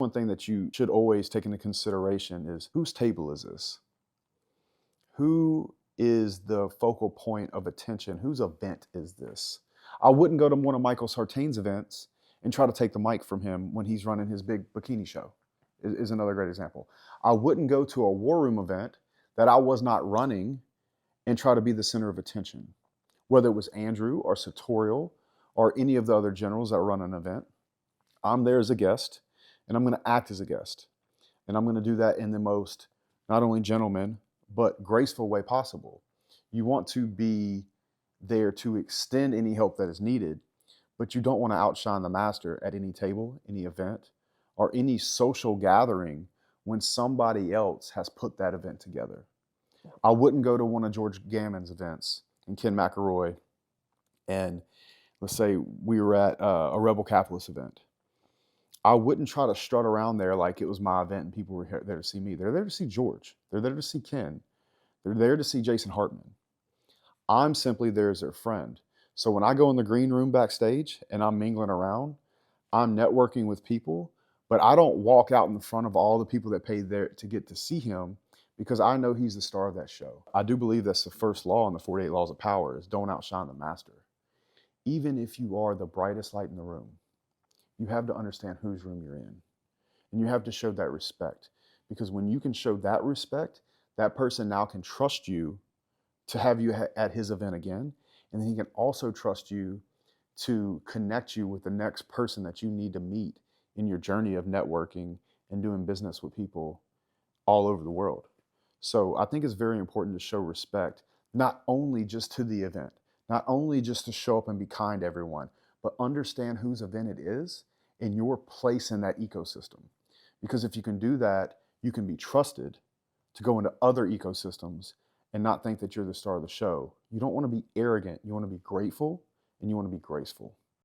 One thing that you should always take into consideration is whose table is this? Who is the focal point of attention? Whose event is this? I wouldn't go to one of Michael Sartain's events and try to take the mic from him when he's running his big bikini show, is another great example. I wouldn't go to a War Room event that I was not running and try to be the center of attention. Whether it was Andrew or Sartorial or any of the other generals that run an event, I'm there as a guest and I'm going to act as a guest. And I'm going to do that in the most, not only gentleman, but graceful way possible. You want to be there to extend any help that is needed, but you don't want to outshine the master at any table, any event, or any social gathering when somebody else has put that event together. I wouldn't go to one of George Gammon's events and Ken McElroy, and let's say we were at a Rebel Capitalist event. I wouldn't try to strut around there like it was my event and people were there to see me. They're there to see George. They're there to see Ken. They're there to see Jason Hartman. I'm simply there as their friend. So when I go in the green room backstage and I'm mingling around, I'm networking with people, but I don't walk out in the front of all the people that paid there to get to see him because I know he's the star of that show. I do believe that's the first law in the 48 Laws of Power is don't outshine the master. Even if you are the brightest light in the room, you have to understand whose room you're in. And you have to show that respect. Because when you can show that respect, that person now can trust you to have you at his event again. And then he can also trust you to connect you with the next person that you need to meet in your journey of networking and doing business with people all over the world. So I think it's very important to show respect, not only just to the event, not only just to show up and be kind to everyone, but understand whose event it is and your place in that ecosystem. Because if you can do that, you can be trusted to go into other ecosystems and not think that you're the star of the show. You don't want to be arrogant. You want to be grateful and you want to be graceful.